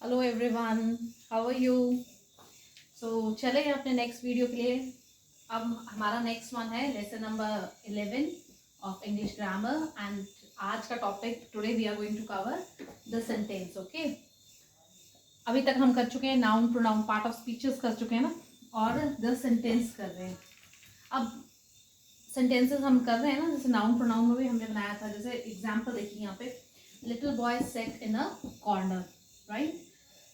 Hello everyone, how are you. चले अपने next video के लिए। अब हमारा नेक्स्ट वन है lesson number 11 of English grammar and आज का topic today we are going to cover the sentence. Okay, अभी तक हम कर चुके हैं noun pronoun part of speeches कर चुके हैं ना, और द सेंटेंस कर रहे हैं। अब सेंटेंसेस हम कर रहे हैं ना, जैसे नाउन प्रोनाउन में भी हमने बनाया था। जैसे एग्जाम्पल देखिए यहाँ पे, little boy set in a corner, right.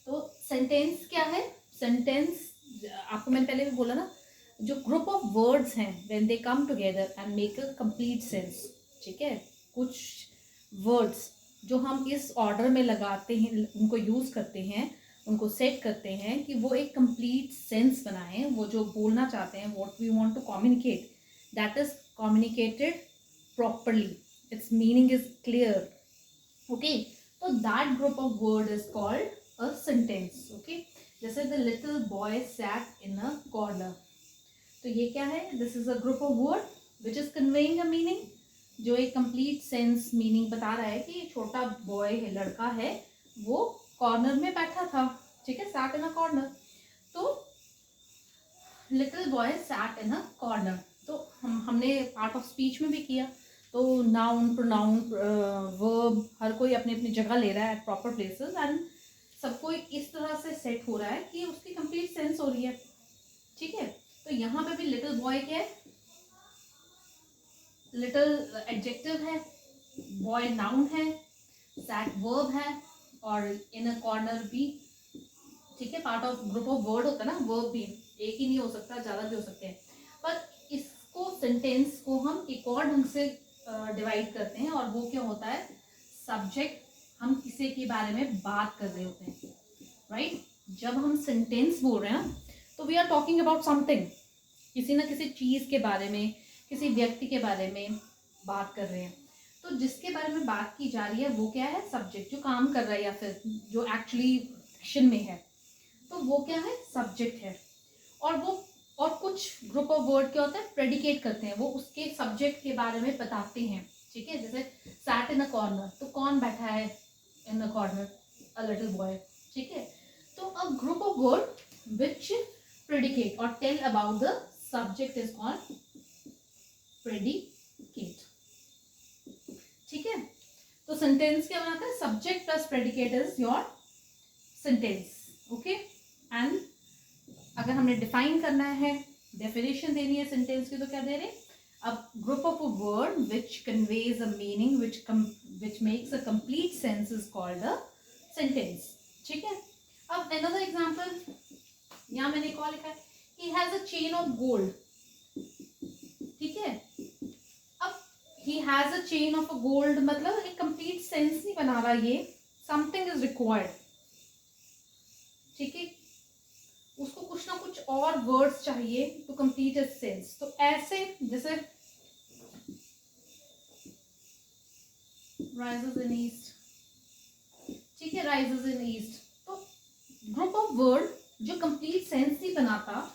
तो सेंटेंस क्या है? सेंटेंस आपको मैंने पहले भी बोला ना, जो ग्रुप ऑफ वर्ड्स हैं when they come together and make a complete sense. ठीक है, कुछ वर्ड्स जो हम इस ऑर्डर में लगाते हैं, उनको यूज करते हैं, उनको सेट करते हैं कि वो एक कंप्लीट सेंस बनाएं। वो जो बोलना चाहते हैं, what we want to communicate, that is communicated properly, its meaning is clear. Okay, तो that group of word is called a sentence. Okay, जैसे the little boy sat in a corner, तो ये क्या है? This is a group of word which is conveying a meaning, जो एक complete sense meaning बता रहा है कि छोटा boy है, लड़का है, वो corner में बैठा था। ठीक है, sat in a corner। तो little boy sat in a corner, तो हमने पार्ट ऑफ स्पीच में भी किया। तो नाउन प्रोनाउन वर्ब हर कोई अपनी अपनी जगह ले रहा है एट प्रॉपर प्लेसेस, एंड सबको इस तरह से सेट हो रहा है कि उसकी कंप्लीट सेंस हो रही है। ठीक है, तो यहाँ पे भी लिटिल बॉय क्या है? लिटिल एडजेक्टिव है, बॉय नाउन है, सैट वर्ब है, और इन अ कॉर्नर भी। ठीक है, part of group of word होता है ना, वर्ब भी एक ही नहीं हो सकता, ज्यादा भी हो सकते हैं। पर इसको सेंटेंस को हम एक और ढंग से डिवाइड करते हैं, और वो क्या होता है? सब्जेक्ट, हम किसी के बारे में बात कर रहे होते हैं, राइट। जब हम सेंटेंस बोल रहे हैं ना, तो we are talking about something, किसी ना किसी चीज के बारे में, किसी व्यक्ति के बारे में बात कर रहे हैं। तो जिसके बारे में बात की जा रही है वो क्या है? सब्जेक्ट, जो काम कर रहा है या फिर जो एक्चुअली एक्शन में है, तो वो क्या है? सब्जेक्ट है। और वो, और कुछ ग्रुप ऑफ वर्ड क्या होता है? प्रेडिकेट करते हैं, वो उसके सब्जेक्ट के बारे में बताते हैं। ठीक है, जैसे सैट इन अ कॉर्नर, तो कौन बैठा है in a corner? A little boy. ठीक है, तो a group of word which predicate और tell about the subject is called predicate. ठीक है, तो सेंटेंस क्या बनाता है? Subject plus predicate is your sentence. Okay, and अगर हमने डिफाइन करना है, डेफिनेशन देनी है सेंटेंस की, तो क्या दे रहे? A group of a word which conveys a meaning which makes a complete sense is called a sentence. ठीक है, अब another example, यहाँ मैंने एक और लिखा है, he has a chain of gold. ठीक है, अब he has a chain of a gold मतलब एक complete sense नहीं बना रहा ये, something is required। ठीक है, उसको कुछ ना कुछ और वर्ड्स चाहिए टू कंप्लीट इट्स सेंस। तो ऐसे जैसे राइजेस इन ईस्ट, ठीक है, राइजेस इन ईस्ट, तो ग्रुप ऑफ वर्ड जो कंप्लीट सेंस नहीं बनाता,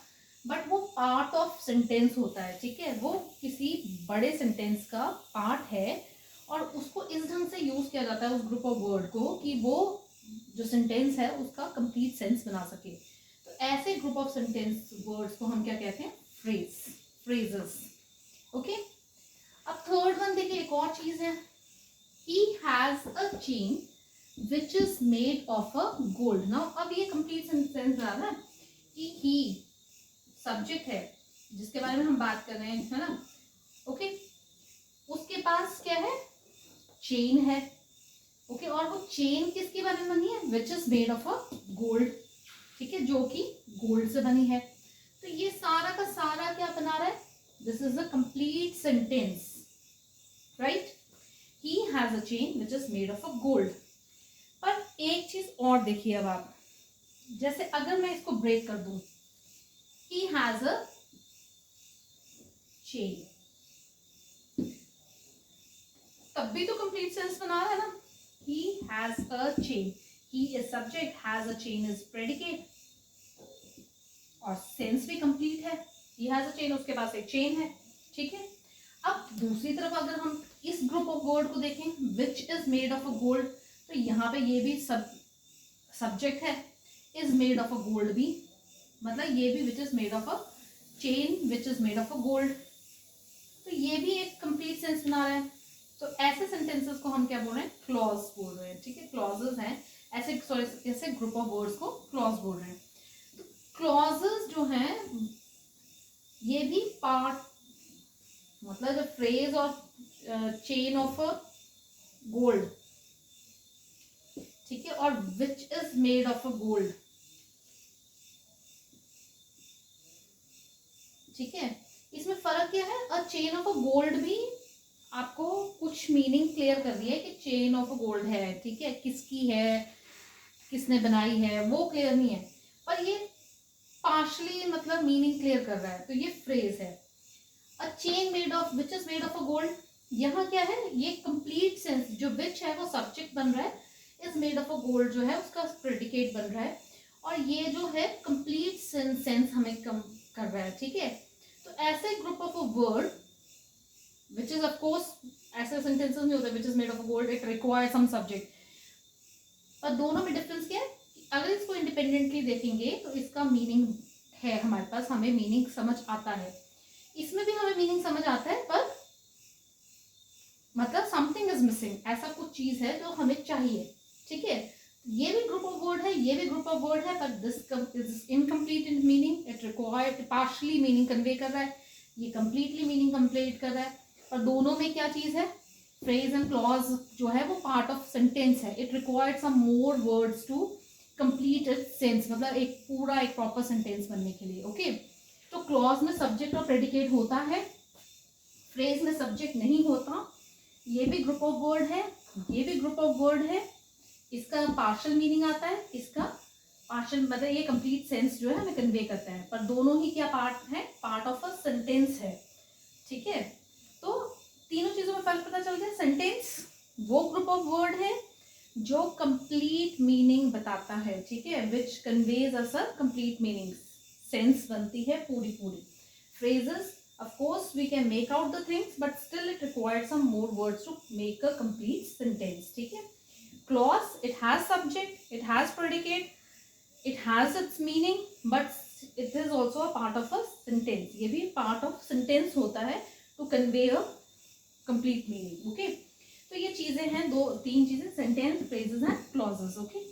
बट वो पार्ट ऑफ सेंटेंस होता है। ठीक है, वो किसी बड़े सेंटेंस का पार्ट है, और उसको इस ढंग से यूज किया जाता है उस ग्रुप ऑफ वर्ड को कि वो जो सेंटेंस है उसका कंप्लीट सेंस बना सके। ऐसे ग्रुप ऑफ सेंटेंस वर्ड्स को हम क्या कहते हैं? Phrase, phrases. ओके, अब थर्ड वन देखिए, एक और चीज है, he has a chain which is made of a gold। Now अब ये कंप्लीट सेंटेंस आ रहा है कि he सब्जेक्ट है जिसके बारे में हम बात कर रहे हैं, है ना। ओके, उसके पास क्या है? चेन है। ओके, और वो चेन किसके बारे में बनी है? Which is made of a gold. ठीक है, जो कि गोल्ड से बनी है। तो ये सारा का सारा क्या बना रहा है? This is a complete sentence, right. He has a chain which is made of a gold. पर एक चीज और देखिए, अब आप, जैसे अगर मैं इसको ब्रेक कर दूं, ही हैज अ चेन, तब भी तो कंप्लीट सेंस बना रहा है ना। He has a chain, he is subject, has a chain is predicate, और सेंस भी कंप्लीट है। ही हैज अ चेन, उसके पास एक चेन है। ठीक है, अब दूसरी तरफ अगर हम इस ग्रुप ऑफ वर्ड को देखें, विच is made of a gold, तो यहाँ पे ये भी सब सब्जेक्ट है, is made of a gold भी, मतलब ये भी विच is made of a chain which is made of a gold, तो ये भी एक कंप्लीट सेंस बना रहा है। तो ऐसे सेंटेंसेस को हम क्या बोल रहे हैं, क्लॉज बोल रहे हैं, ठीक है, क्लॉजेस हैं, ऐसे सॉरी ऐसे ग्रुप ऑफ वर्ड्स को क्लॉज बोल रहे हैं। तो क्लॉजेस जो हैं ये भी पार्ट, मतलब जो फ्रेज और चेन ऑफ अ गोल्ड, ठीक है, और विच is made of a gold, ठीक है, इसमें फर्क क्या है, a chain of a gold भी आपको कुछ मीनिंग क्लियर कर दिया है कि चेन ऑफ अ गोल्ड है, ठीक है, किसकी है, किसने बनाई है, वो क्लियर नहीं है, पर ये पार्शली मतलब मीनिंग क्लियर कर रहा है, तो ये फ्रेज है। A chain made of which is made of a gold, यहाँ क्या है, ये कंप्लीट सेंस, जो विच है वो सब्जेक्ट बन रहा है, is made of a gold जो है उसका प्रेडिकेट बन रहा है, और ये जो है कंप्लीट सेंस हमें कम कर रहा है, ठीक है। तो ऐसे group of a word which is of course, ऐसे सेंटेंसेस में होता है which is made of a gold, it require some subject, पर दोनों में डिफरेंस क्या है, अगर इसको इंडिपेंडेंटली देखेंगे तो इसका मीनिंग है हमारे पास, हमें मीनिंग समझ आता है, इसमें भी हमें मीनिंग समझ आता है, पर मतलब समथिंग इज मिसिंग, ऐसा कुछ चीज है जो हमें चाहिए, ठीक है। ये भी ग्रुप ऑफ वर्ड है, ये भी ग्रुप ऑफ वर्ड है, पर this is incomplete in meaning, it required partially meaning convey कर रहा है, ये कंप्लीटली मीनिंग कंप्लीट कर रहा है, और दोनों में क्या चीज है, फ्रेज एंड क्लॉज जो है वो पार्ट ऑफ सेंटेंस है, it required some more words to complete its sense, मतलब एक पूरा एक प्रॉपर सेंटेंस बनने के लिए, ओके। तो क्लॉज में सब्जेक्ट और प्रेडिकेट होता है, फ्रेज में सब्जेक्ट नहीं होता, ये भी ग्रुप ऑफ वर्ड है, ये भी ग्रुप ऑफ वर्ड है, इसका पार्शियल मीनिंग आता है, इसका पार्शियल मतलब ये कंप्लीट सेंस जो है हमें कन्वे करता है, पर दोनों ही क्या पार्ट है, पार्ट ऑफ अ सेंटेंस है, ठीक है। तो तीनों चीजों में फर्क पता चल गया, सेंटेंस वो ग्रुप ऑफ वर्ड है जो कंप्लीट मीनिंग बताता है, ठीक है, which conveys us a complete meaning, sense बनती है पूरी पूरी। Phrases of course we can make out the things but still it requires some more words to make a complete sentence, ठीक है। clause, it has subject, it has predicate, it has its meaning but it is also a part of a sentence, ये भी part of sentence होता है to convey a complete meaning, okay। तो ये चीजें हैं, दो तीन चीजें, sentence, phrases and clauses, okay।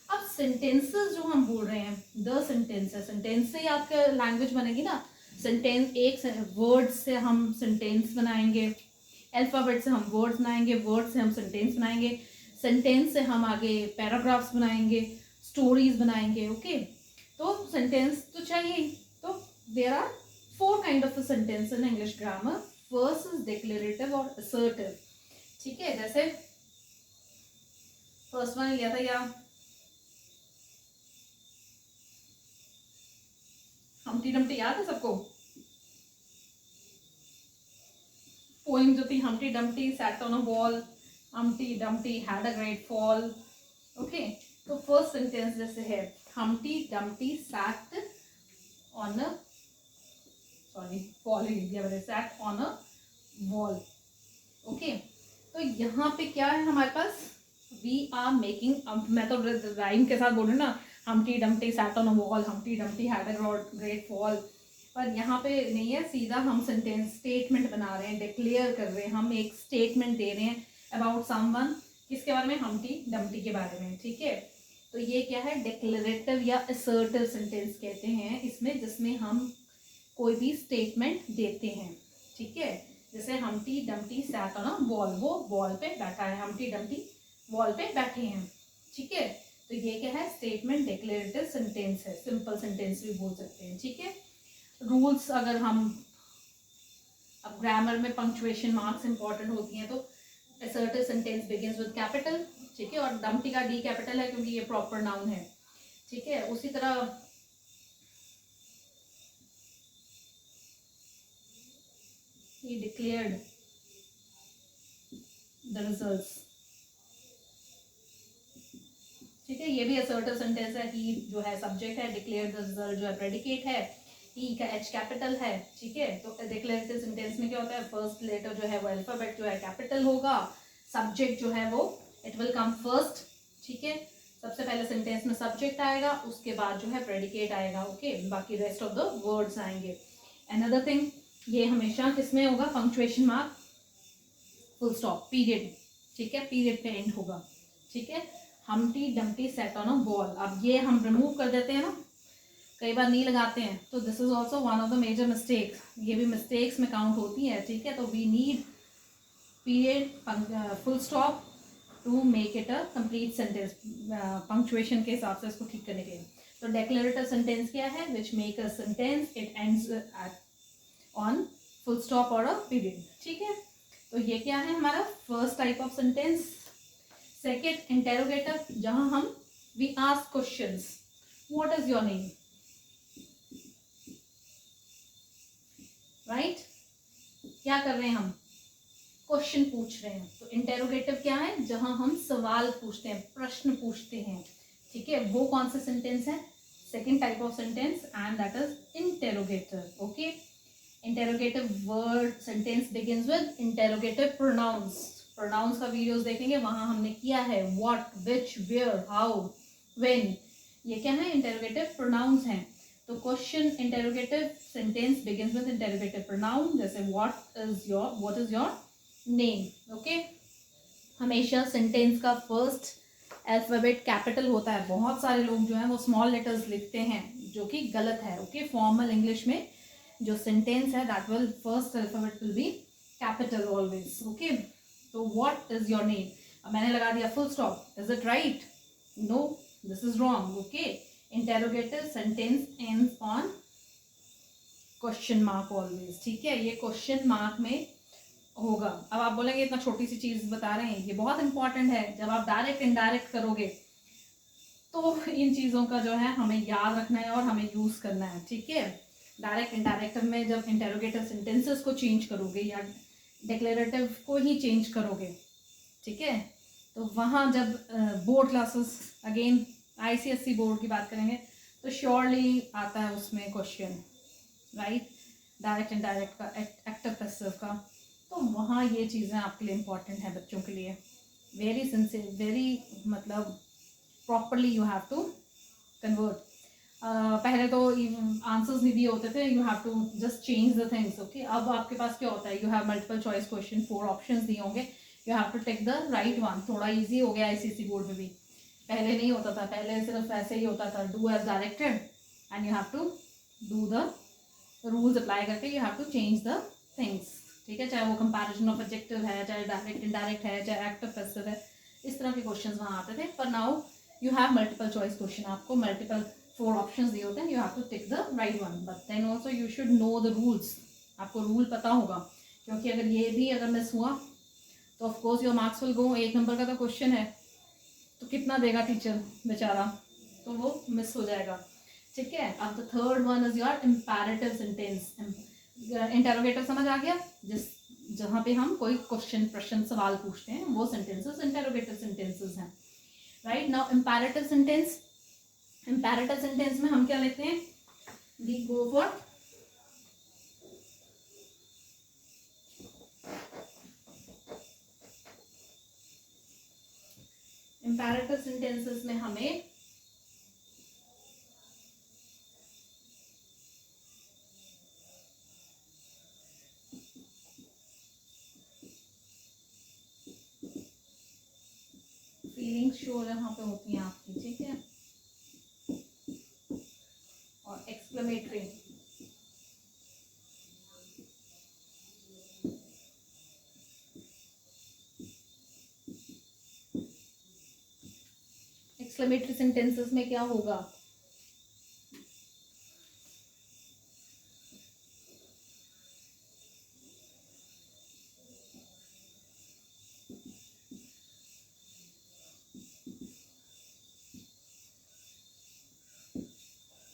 अब sentences जो हम बोल रहे हैं, the sentence है, sentence से ही आपका language बनेगी ना, सेंटेंस एक वर्ड से हम सेंटेंस बनाएंगे, अल्फाबेट से हम वर्ड्स बनाएंगे, वर्ड से हम सेंटेंस बनाएंगे, सेंटेंस से हम आगे पैराग्राफ्स बनाएंगे, स्टोरीज बनाएंगे, ओके। तो सेंटेंस तो चाहिए, तो there are 4 kind of sentence in English grammar, first is declarative और असर्टिव, ठीक है। जैसे फर्स्ट वन लिया था या हमटी डमटी, याद है सबको, पोइम जो थी, humpty dumpty sat on a wall, humpty dumpty had a great fall, okay. तो फर्स्ट सेंटेंस जैसे है, humpty dumpty sat on a, sorry fall ही दिया मैंने, sat on a wall, okay. तो यहाँ पे क्या है हमारे पास, वी आर मेकिंग, मैं तो राइम के साथ बोल रही हूँ ना, हमटी dumpty sat on a wall, humpty dumpty had a great fall, पर यहाँ पे नहीं है, सीधा हम सेंटेंस स्टेटमेंट बना रहे हैं, डिक्लेयर कर रहे हैं, हम एक स्टेटमेंट दे रहे हैं अबाउट समवन, किसके बारे में, हमटी डमटी के बारे में, ठीक है। तो ये क्या है, डिक्लेरेटिव या असर्टिव सेंटेंस कहते हैं इसमें, जिसमें हम कोई भी स्टेटमेंट देते हैं, ठीक है। जैसे हमटी dumpty sat on a wall, वो वॉल पे बैठा है, हमटी डमटी वॉल पे बैठे हैं, ठीक है। तो ये क्या है, स्टेटमेंट डिक्लेरेटिव सेंटेंस है, सिंपल सेंटेंस भी बोल सकते हैं, ठीक है। रूल्स, अगर हम, अब ग्रामर में पंक्चुएशन मार्क्स इंपॉर्टेंट होती हैं, तो assertive sentence begins with capital, ठीक है, और डमटी का डी कैपिटल है क्योंकि ये प्रॉपर नाउन है, ठीक है। उसी तरह he declared the results, ठीक है, ये भी असर्टिव सेंटेंस है, he जो है सब्जेक्ट है, declared the result जो है प्रेडिकेट है, he का h कैपिटल है, ठीक है। तो डिक्लेरेटिव सेंटेंस में क्या होता है, फर्स्ट लेटर जो है वो अल्फाबेट जो है कैपिटल होगा, सब्जेक्ट जो है वो इट विल कम फर्स्ट, ठीक है, सबसे पहले सेंटेंस में सब्जेक्ट आएगा, उसके बाद जो है प्रेडिकेट आएगा, ओके, बाकी रेस्ट ऑफ द वर्ड्स आएंगे। अनदर थिंग, ये हमेशा किसमें होगा, punctuation mark, full stop, period, ठीक है, पीरियड पे एंड होगा, ठीक है। हमटी Dumpty set on a ball, अब ये हम रिमूव कर देते हैं ना, कई बार नहीं लगाते हैं, तो this is also one of the major mistakes, ये भी मिस्टेक्स में काउंट होती है, ठीक है। तो we need period, full stop to make it a complete sentence, punctuation के हिसाब से इसको ठीक करने के लिए। तो डेक्लेरेटिव सेंटेंस क्या है, which make a sentence it ends on full stop और अ पीरियड, ठीक है। तो ये क्या है हमारा first type of sentence. Second, interrogative, जहां हम we ask questions, what is your name, right, क्या कर रहे हैं हम, क्वेश्चन पूछ रहे हैं। तो इंटेरोगेटिव क्या है, जहां हम सवाल पूछते हैं, प्रश्न पूछते हैं, ठीक है, वो कौन सा सेंटेंस है, second type of sentence, and that is interrogative, okay. Interrogative word sentence begins with interrogative pronouns, pronouns का वीडियोस देखेंगे, वहां हमने किया है what, which, where, how, when, ये क्या है, इंटेरोगेटिव प्रोनाउंस हैं। तो question interrogative sentence begins with interrogative pronoun, जैसे what is your name, okay. हमेशा सेंटेंस का फर्स्ट अल्फाबेट कैपिटल होता है, बहुत सारे लोग जो है वो स्मॉल लेटर्स लिखते हैं, जो कि गलत है, ओके। फॉर्मल इंग्लिश में जो सेंटेंस है that will first alphabet will be capital always, okay. तो व्हाट इज योर नेम, अब मैंने लगा दिया full stop, is it right, no, this is wrong, okay. Interrogative sentence ends on question mark always, ठीक है, ये question mark में होगा। अब आप बोलेंगे इतना छोटी सी चीज बता रहे हैं, ये बहुत इंपॉर्टेंट है, जब आप डायरेक्ट इनडायरेक्ट करोगे तो इन चीज़ों का जो है हमें याद रखना है और हमें यूज़ करना है, ठीक है। डायरेक्ट इंडायरेक्ट में जब इंटेरोगेटिव सेंटेंसेस को चेंज करोगे या डिक्लेरेटिव को ही चेंज करोगे, ठीक है, तो वहाँ जब board classes, again ICSE board की बात करेंगे, तो श्योरली आता है उसमें क्वेश्चन, राइट, डायरेक्ट इनडायरेक्ट का, एक्टिव पैसिव का, तो वहाँ ये चीज़ें आपके लिए इम्पॉर्टेंट है, बच्चों के लिए वेरी सिंसियर, वेरी मतलब properly you have to convert. पहले तो आंसर्स नहीं दिए होते थे, you have to just change the things, okay. अब आपके पास क्या होता है, you have multiple choice question, 4 options दिए होंगे, you have to take the right one. थोड़ा इजी हो गया ICSE बोर्ड में भी, पहले नहीं होता था, पहले सिर्फ ऐसे ही होता था, do as directed and you have to do the rules apply करके, you have to change the things, ठीक है, चाहे वो कंपैरिजन ऑफ एडजेक्टिव है, चाहे डायरेक्ट इनडायरेक्ट है, चाहे एक्टिव पैसिव है, इस तरह के क्वेश्चंस वहाँ आते थे। पर now you have multiple choice question, आपको मल्टीपल 4 ऑप्शंस दिए होते हैं, you have to tick the right one, but then also you should know the rules, आपको रूल पता होगा, क्योंकि अगर ये भी अगर मिस हुआ तो of course your marks will go, 1 number का तो क्वेश्चन है, तो कितना देगा टीचर बेचारा, तो वो मिस हो जाएगा, ठीक है। अब the third one is your imperative sentence. Interrogative समझ आ गया, जहाँ पे हम कोई क्वेश्चन, प्रश्न, सवाल पूछते हैं, वो सेंटेंसेस इंटेरोगेटिव सेंटेंसेस हैं, right. Now imperative sentence, imperative sentence में हम क्या लेते हैं, we go for imperative sentences में हमें फीलिंग्स शो यहाँ पे होती हैं आपकी, ठीक है, और एक्सक्लेमेटरी, एक्सक्लेमेटरी सेंटेंसेस में क्या होगा,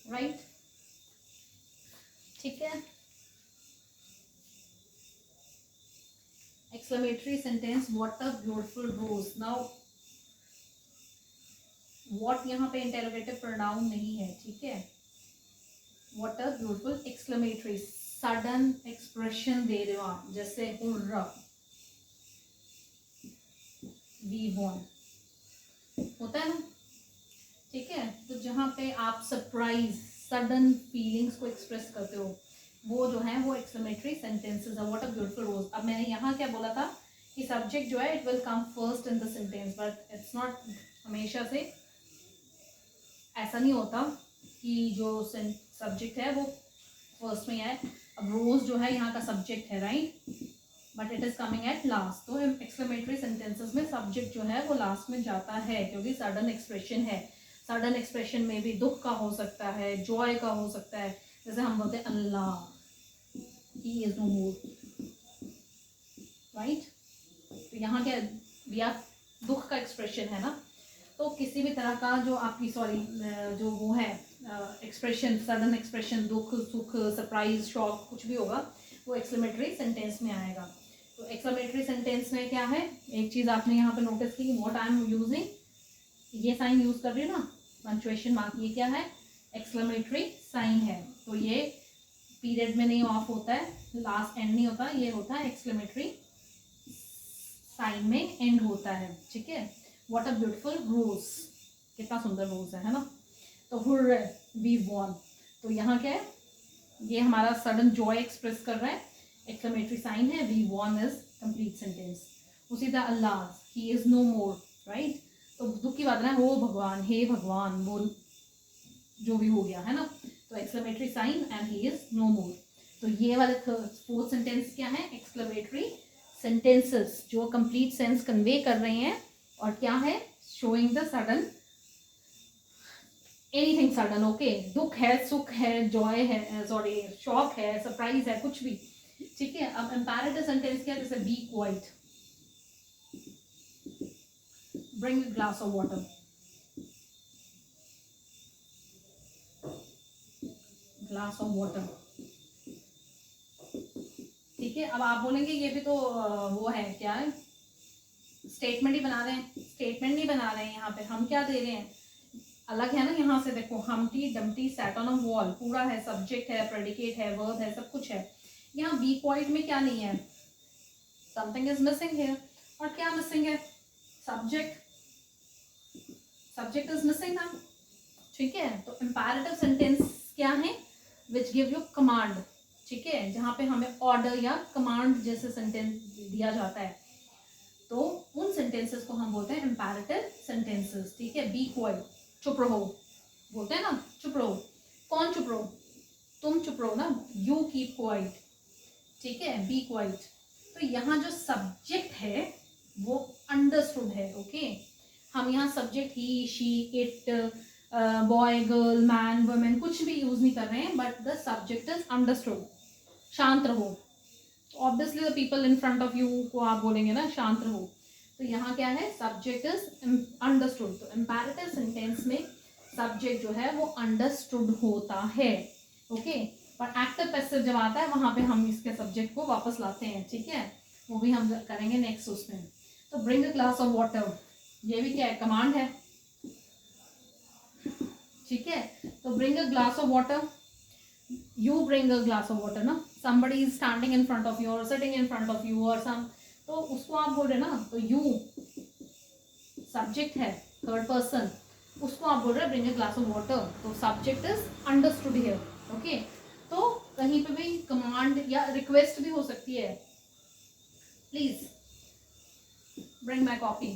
राइट, ठीक है। Exclamatory sentence, what a beautiful rose. Now what यहाँ पे इंटेरोगेटिव प्रोनाउन नहीं है, ठीक है, what a beautiful, exclamatory, sudden expression दे रहे हो आप, जैसे हुर्रा, वी वॉन, होता है ना, ठीक है। तो जहाँ पे आप सरप्राइज, सडन फीलिंग्स को एक्सप्रेस करते हो, वो जो है वो एक्सक्लेमेटरी सेंटेंसेस है। व्हाट अ ब्यूटीफुल रोज। अब मैंने यहाँ क्या बोला था कि सब्जेक्ट जो है it will come first in the sentence, but it's not, हमेशा से ऐसा नहीं होता कि जो सब्जेक्ट है वो फर्स्ट में आए। अब रोज जो है यहाँ का सब्जेक्ट है, right, but it is coming at last. तो एक्सक्लेमेटरी सेंटेंसेस में सब्जेक्ट जो है वो लास्ट में जाता है, क्योंकि सडन एक्सप्रेशन है। सडन एक्सप्रेशन में भी दुख का हो सकता है, जॉय का हो सकता है। जैसे हम बोलते हैं Allah, he is no more, right. तो यहाँ क्या दिया, दुख का एक्सप्रेशन है ना। तो किसी भी तरह का जो आपकी जो वो है एक्सप्रेशन, सडन एक्सप्रेशन, दुख, सुख, सरप्राइज, शॉक, कुछ भी होगा, वो एक्सक्लेमेटरी सेंटेंस में आएगा। तो एक्सक्लेमेटरी सेंटेंस में क्या है, एक चीज़ आपने यहाँ पे नोटिस की, व्हाट आई एम यूजिंग, ये साइन यूज कर रही हूँ ना, पंक्चुएशन मार्क, ये क्या है, एक्सक्लेमेटरी साइन है। तो ये पीरियड में नहीं ऑफ होता है, लास्ट एंड नहीं होता, ये होता है एक्सक्लेमेटरी साइन में एंड होता है, ठीक है। व्हाट अ ब्यूटीफुल रोज, कितना सुंदर रोज है ना। तो हुर्रे, वी वॉन, तो यहाँ क्या है, ये हमारा सडन जॉय एक्सप्रेस कर रहा है, एक्सक्लेमेटरी साइन है, we won is complete sentence. उसी तरह Allah, he is no more, right. तो दुख की बात है ना, हो भगवान, हे भगवान, वो जो भी हो गया है ना, तो exclamatory sign and he is no more. तो ये वाले फोर्थ सेंटेंस क्या है, एक्सक्लेमेटरी सेंटेंसेस जो कंप्लीट सेंस कन्वे कर रहे हैं, और क्या है, showing the sudden, anything sudden, okay, दुख है, सुख है, जॉय है, सॉरी शॉक है, सरप्राइज है, कुछ भी, ठीक है। अब इंपैरेटिव सेंटेंस क्या है, जैसे be quiet, bring a glass of water, glass of water, ठीक है। अब आप बोलेंगे ये भी तो वो है, क्या है, स्टेटमेंट ही बना रहे हैं, स्टेटमेंट नहीं बना रहे हैं, यहाँ पे हम क्या दे रहे हैं, अलग है ना। यहाँ से देखो, हमटी Dumpty set on a wall, पूरा है, सब्जेक्ट है, प्रेडिकेट है, वर्ब है, सब कुछ है। यहाँ बी क्वाइट में क्या नहीं है, समथिंग इज मिसिंग है। और क्या मिसिंग है, सब्जेक्ट, सब्जेक्ट इज मिसिंग ना, ठीक है। तो इंपैरेटिव सेंटेंस क्या है, विच गिव यू कमांड, ठीक है, जहाँ पे हमें ऑर्डर या कमांड जैसे सेंटेंस दिया जाता है, तो उन सेंटेंसेस को हम बोलते हैं इंपैरेटिव सेंटेंसेस, ठीक है। बी क्वाइट, चुप रहो, बोलते हैं ना, चुप रहो, कौन चुप रहो, तुम चुप रहो ना, यू कीप क्वाइट, ठीक है, बी क्वाइट। तो यहाँ जो सब्जेक्ट है वो अंडरस्टूड है, ओके। हम यहाँ subject he, she, it, boy, girl, man, women कुछ भी यूज नहीं कर रहे हैं, but the subject is understood, शांत रहो। Obviously the people in front of you को आप बोलेंगे ना शांत रहो, तो यहाँ क्या है, सब्जेक्ट इज अंडरस्टूड। तो इंपैरेटिव सेंटेंस में सब्जेक्ट जो है वो अंडरस्टूड होता है, ओके। पर एक्टिव पैसिव जब आता है वहां पे हम इसके सब्जेक्ट को वापस लाते हैं, ठीक है, वो भी हम करेंगे नेक्स्ट उसमें। तो bring a glass of water, ये भी क्या है, कमांड है, ठीक है। तो bring a glass of water, you bring a glass of water ना, somebody is standing in front of you or sitting in front of you or some, तो उसको आप बोल रहे ना, तो you सब्जेक्ट है, थर्ड पर्सन, उसको आप बोल रहे हैं bring a glass of water, तो subject is understood here, okay. तो कहीं पे भी कमांड या रिक्वेस्ट भी हो सकती है, please bring my copy,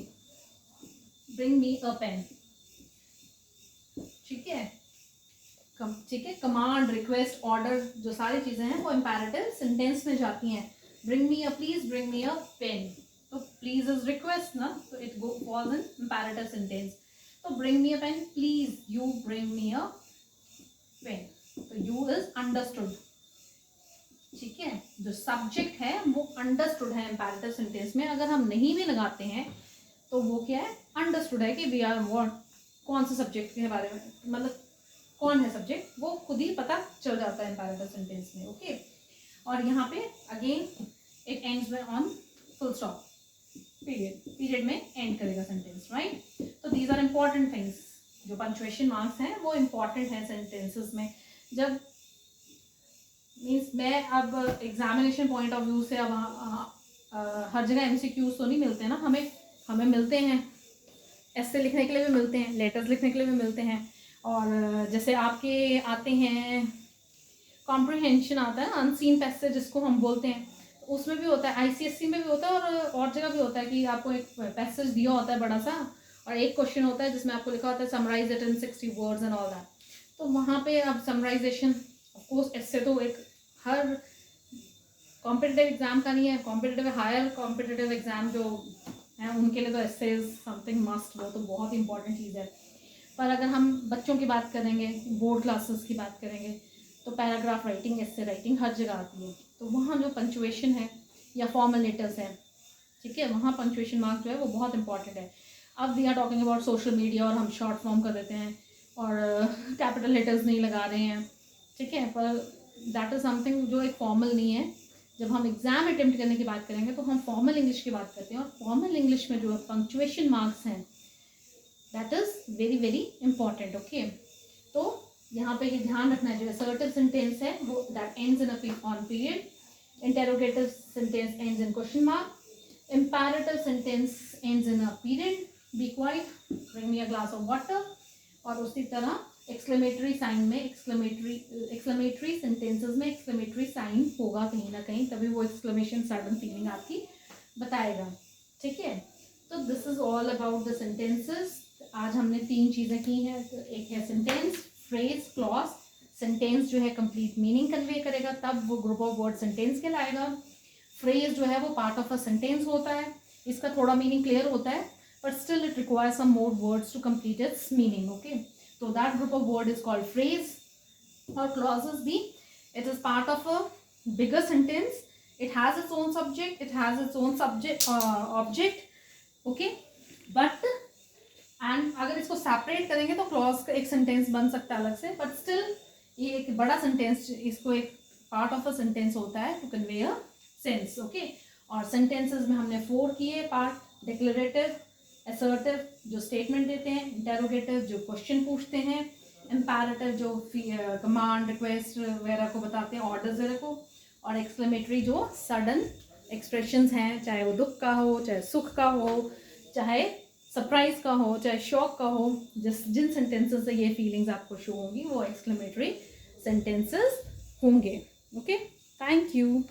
bring me a pen, ठीक है, ठीक है। कमांड, रिक्वेस्ट, ऑर्डर, जो सारी चीजें हैं वो इंपैरेटिव सेंटेंस में जाती हैं। Bring me a, please bring me a pen, तो प्लीज इज रिक्वेस्ट ना, तो it falls in imperative sentence. तो bring me a pen, please you bring me a pen, तो यू इज अंडरस्टूड, ठीक है। जो सब्जेक्ट है वो अंडरस्टूड है इंपैरेटिव सेंटेंस में, अगर हम नहीं भी लगाते हैं तो वो क्या है, अंडरस्टूड है कि वी आर व्हाट, कौन से सब्जेक्ट के बारे में, मतलब कौन है सब्जेक्ट, वो खुद ही पता चल जाता है इंपैरेटिव सेंटेंस में, ओके। और यहाँ पे अगेन इट एंड्स में on full stop, period, period में एंड करेगा सेंटेंस, राइट। तो दीज आर इंपॉर्टेंट थिंग्स, जो पंक्चुएशन मार्क्स हैं वो इंपॉर्टेंट है सेंटेंसेस में। जब मीन्स मैं अब एग्जामिनेशन पॉइंट ऑफ व्यू से अब हर जगह MCQs तो नहीं मिलते ना, हमें मिलते हैं ऐसे लिखने के लिए भी मिलते हैं, लेटर्स लिखने के लिए भी मिलते हैं। और जैसे आपके आते हैं कॉम्प्रिहेंशन आता है, अनसीन पैसेज जिसको हम बोलते हैं, तो उसमें भी होता है, आईसीएससी में भी होता है और जगह भी होता है कि आपको एक पैसेज दिया होता है बड़ा सा, और एक क्वेश्चन होता है जिसमें आपको लिखा होता है summarise it in 60 words and all that. तो वहाँ पे अब समराइजेशन ऑफकोर्स इससे तो एक हर कॉम्पिटिटिव एग्जाम का नहीं है, कॉम्पिटिटिव हायर कॉम्पिटिटिव एग्जाम जो है उनके लिए तो ऐसे समथिंग मस्ट, वो तो बहुत इंपॉर्टेंट चीज़ है। पर अगर हम बच्चों की बात करेंगे, बोर्ड क्लासेस की बात करेंगे, तो पैराग्राफ राइटिंग, एस्से राइटिंग हर जगह आती है। तो वहाँ जो पंचुएशन है या फॉर्मल लेटर्स है, ठीक है, वहाँ पंचुएशन मार्क जो है वो बहुत इंपॉर्टेंट है। अब we are talking about social media और हम शॉर्ट फॉर्म कर देते हैं और कैपिटल लेटर्स नहीं लगा रहे हैं, ठीक है, पर दैट इज़ समथिंग जो एक फॉर्मल नहीं है। जब हम एग्ज़ाम अटेम्प्ट करने की बात करेंगे तो हम फॉर्मल इंग्लिश की बात करते हैं, और फॉर्मल इंग्लिश में जो पंक्चुएशन मार्क्स हैं that is very very important. Okay, तो यहाँ पे ये ध्यान रखना है, जो असर्टिव सेंटेंस है वो that ends in on period, interrogative sentence ends in question mark, imperative sentence ends in a period, be quiet, bring me a glass of water। और उसी तरह एक्सक्लेमेटरी साइन में एक्सक्लेमेटरी सेंटेंसेस में exclamatory sign होगा कहीं ना कहीं, तभी वो एक्सक्लेमेशन सडन फीलिंग आपकी बताएगा, ठीक है। तो this is all about the sentences. आज हमने 3 चीज़ें की हैं, तो एक है सेंटेंस, फ्रेज, क्लॉज। सेंटेंस जो है कंप्लीट मीनिंग कन्वे करेगा, तब वो ग्रुप ऑफ वर्ड सेंटेंस कहलाएगा। फ्रेज जो है वो पार्ट ऑफ अ सेंटेंस होता है, इसका थोड़ा मीनिंग क्लियर होता है, but still it requires some more words to complete its meaning. Okay, तो that group of word is called phrase. और क्लॉजेस भी, it is part of a bigger sentence, it has its own subject, it has its own subject object, okay, but and अगर इसको separate करेंगे तो clause का एक sentence बन सकता है अलग से, बट स्टिल ये एक बड़ा सेंटेंस, इसको एक पार्ट ऑफ अ सेंटेंस होता है to convey a sense. Okay, और सेंटेंसेस में हमने 4 किए पार्ट, डिक्लेरेटिव, असर्टिव जो स्टेटमेंट देते हैं, इंटेरोगेटिव जो क्वेश्चन पूछते हैं, इम्पेरेटिव जो कमांड रिक्वेस्ट वगैरह को बताते हैं, ऑर्डर्स वगैरह को, और एक्सक्लेमेटरी जो सडन एक्सप्रेशंस हैं, चाहे वो दुख का हो, चाहे सुख का हो, चाहे सरप्राइज का हो, चाहे शॉक का हो, जिन सेंटेंसेस से ये फीलिंग्स आपको शो होंगी वो एक्सक्लेमेटरी सेंटेंसेस होंगे। Okay, thank you.